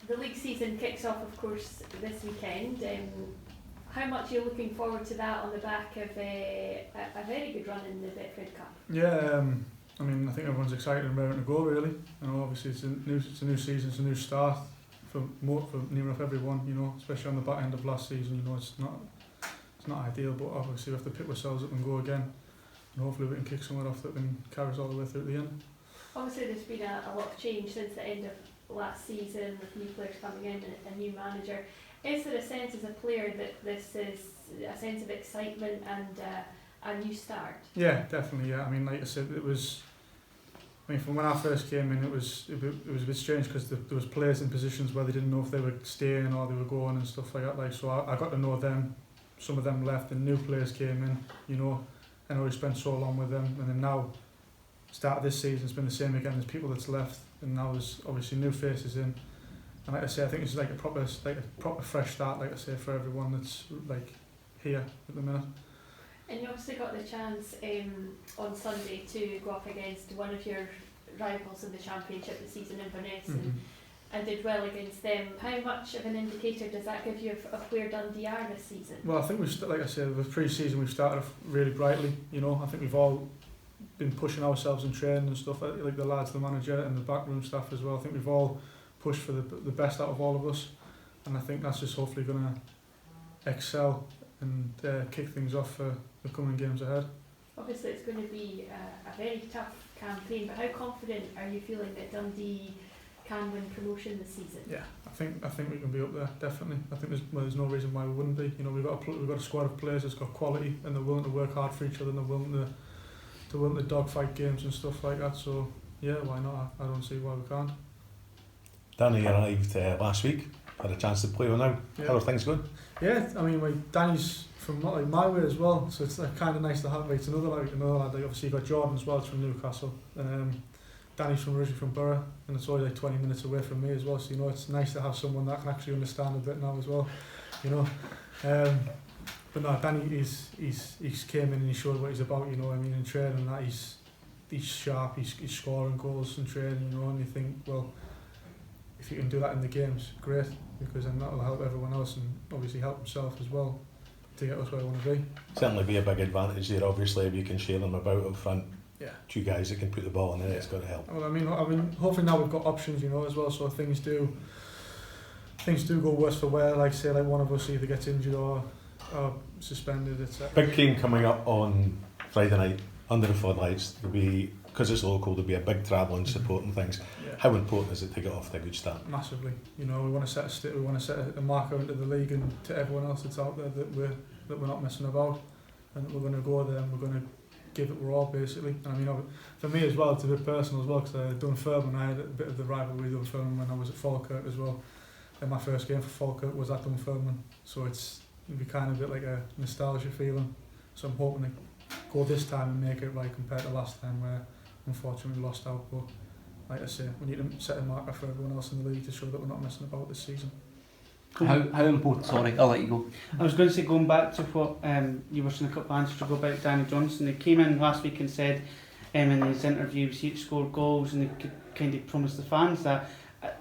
The league season kicks off, of course, this weekend. How much are you looking forward to that on the back of a very good run in the Betfred Cup? Yeah, I mean, I think everyone's excited and raring to go, really. You know, obviously it's a new season, it's a new start for near enough everyone. You know, especially on the back end of last season. You know, it's not ideal, but obviously we have to pick ourselves up and go again, and hopefully we can kick somewhere off that can carry us all the way through to the end. Obviously, there's been a lot of change since the end of last season, with new players coming in and a new manager. Is there a sense as a player that this is a sense of excitement and a new start? Yeah, definitely. Yeah, I mean, like I said, it was. I mean, from when I first came in, it was a bit strange because there was players in positions where they didn't know if they were staying or they were going and stuff like that. Like, so I got to know them. Some of them left, and new players came in. You know, and I already spent so long with them, and then now, start of this season, it's been the same again. There's people that's left, and now there's obviously new faces in. And like I say, I think it's like a proper fresh start, like I say, for everyone that's like here at the minute. And you obviously got the chance on Sunday to go up against one of your rivals in the Championship this season, Inverness, and did well against them. How much of an indicator does that give you of where Dundee are this season? Well, I think like I said, with pre-season we've started off really brightly. You know, I think we've all been pushing ourselves in training and stuff, like the lads, the manager and the backroom staff as well. I think we've all pushed for the best out of all of us, and I think that's just hopefully going to excel and kick things off for the coming games ahead. Obviously it's going to be a very tough campaign, but how confident are you feeling that Dundee can win promotion this season? Yeah, I think we can be up there, definitely. I think there's no reason why we wouldn't be. You know, we've got a squad of players that's got quality, and they're willing to work hard for each other, and they're willing to dogfight games and stuff like that. So yeah, why not? I don't see why we can't. Danny arrived last week, had a chance to play with now. Yeah. How are things going? Yeah, I mean, like Danny's from like my way as well, so it's kind of nice to have. Like, it's another lad. Like, obviously you got Jordan as well, it's from Newcastle, and Danny's originally from Borough, and it's only like 20 minutes away from me as well. So you know, it's nice to have someone that can actually understand a bit now as well. You know, but no, Danny he's came in and he showed what he's about. You know, I mean, in training that he's sharp, he's scoring goals in training. You know, and you think, well, if you can do that in the games, great, because then that'll help everyone else and obviously help himself as well to get us where we want to be. Certainly be a big advantage there, obviously, if you can share them about up front. Yeah. Two guys that can put the ball in it, it's got to help. Well, I mean, hopefully now we've got options, you know, as well, so things do go worse for wear, like say, like one of us either gets injured or suspended, etc. Big game coming up on Friday night, under the floodlights. There'll be, because it's local, there'll be a big travelling support and things. Yeah. How important is it to get off to a good start? Massively. You know, we want to set a marker into the league and to everyone else that's out there that we're not messing about, and we're going to go there and we're going to give it all basically. And I mean, for me as well, it's a bit personal as well, because Dunfermline, I had a bit of the rivalry with Dunfermline when I was at Falkirk as well. And my first game for Falkirk was at Dunfermline, so it'd be kind of a bit like a nostalgia feeling. So I'm hoping to go this time and make it right compared to last time where unfortunately we lost out. But like I say, we need to set a marker for everyone else in the league to show that we're not messing about this season. How important, sorry, I'll let you go. I was going to say, going back to what you were saying a couple of answers ago about Danny Johnson, he came in last week and said in his interviews he scored goals and he could kind of promise the fans that.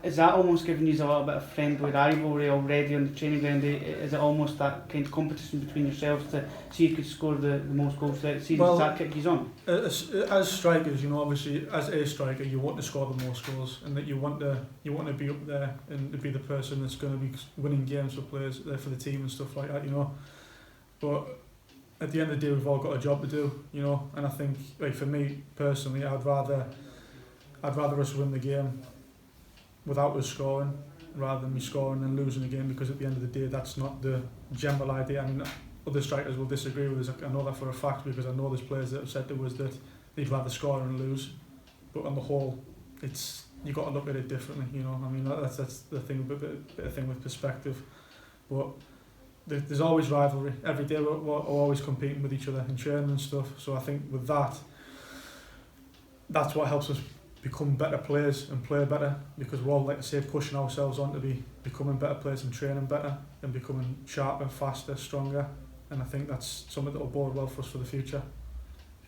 Is that almost giving you a little bit of friendly rivalry already on the training ground? Is it almost that kind of competition between yourselves to see who could score the most goals throughout the season? Well, does that kick you on? As strikers, you know, obviously as a striker, you want to score the most goals, and that you want to be up there and to be the person that's going to be winning games for players, for the team and stuff like that, you know. But at the end of the day, we've all got a job to do, you know. And I think, like for me personally, I'd rather us win the game without us scoring, rather than me scoring and losing the game, because at the end of the day that's not the general idea. I mean, other strikers will disagree with us, I know that for a fact, because I know there's players that have said to us that they'd rather score and lose, but on the whole you've got to look at it differently, you know. I mean, that's the thing, a bit of thing with perspective, but there's always rivalry. Every day we're always competing with each other in training and stuff, so I think with that's what helps us become better players and play better, because we're all, like I say, pushing ourselves on to be becoming better players and training better and becoming sharper, faster, stronger, and I think that's something that will bode well for us for the future.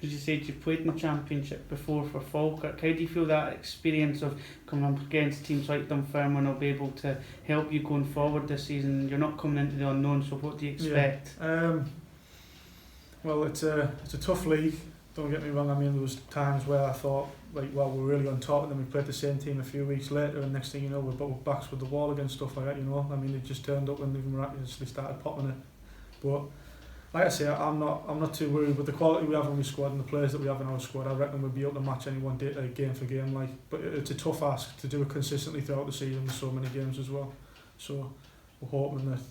as you said, you've played in the Championship before for Falkirk. How do you feel that experience of coming up against teams like Dunfermline will be able to help you going forward this season? You're not coming into the unknown, so what do you expect? Well, it's a tough league. Don't get me wrong. I mean, there was times where I thought, like, well, we're really on top, and then we played the same team a few weeks later, and next thing you know, we're backs with the wall against stuff like that. You know, I mean, they just turned up and they miraculously started popping it. But like I say, I'm not too worried with the quality we have in our squad and the players that we have in our squad. I reckon we'll be able to match anyone game for game. Like, but it's a tough ask to do it consistently throughout the season with so many games as well. So we're hoping that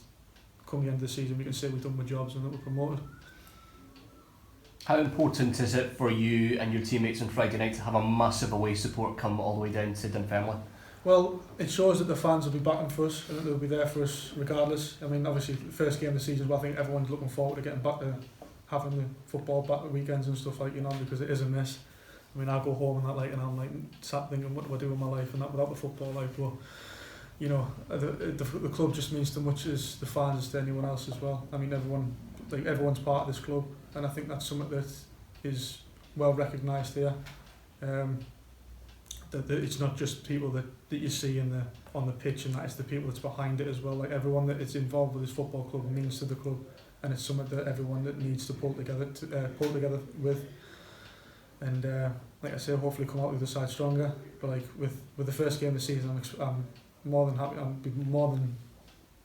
come the end of the season we can say we've done our jobs and that we're promoted. How important is it for you and your teammates on Friday night to have a massive away support come all the way down to Dunfermline? Well, it shows that the fans will be backing for us and that they'll be there for us regardless. I mean, obviously, the first game of the season, but I think everyone's looking forward to getting back to having the football back at weekends and stuff like, you know, because it is a miss. I mean, I go home and that, like, and I'm like sat thinking, what do I do with my life and that without the football, like, but you know, the club just means as much as the fans as to anyone else as well. I mean, everyone's part of this club, and I think that's something that is well recognised here. That it's not just people that you see on the pitch, and that it's the people that's behind it as well. Like, everyone that is involved with this football club means to the club, and it's something that everyone that needs to pull together with. And like I say, hopefully come out the other side stronger. But like with the first game of the season, I'm more than happy. I'm more than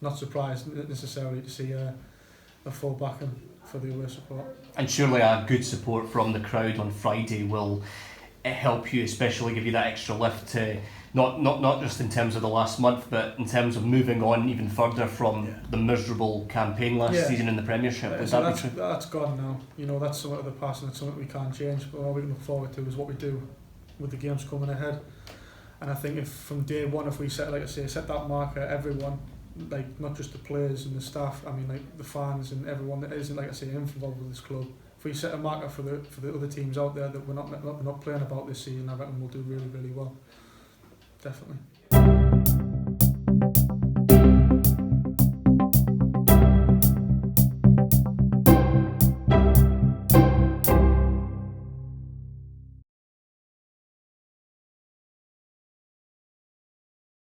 not surprised necessarily to see a full backing for the away support. And surely a good support from the crowd on Friday will help you, especially give you that extra lift to not just in terms of the last month, but in terms of moving on even further from the miserable campaign last season in the Premiership. Would that be true? That's gone now. You know, that's something of the past, and it's something we can't change. But all we can look forward to is what we do with the games coming ahead. And I think if from day one, if we set, like I say, set that marker, everyone, like not just the players and the staff, I mean like the fans and everyone that isn't, like I say, involved with this club. If we set a marker for the other teams out there that we're not playing about this season, I reckon we'll do really, really well. Definitely.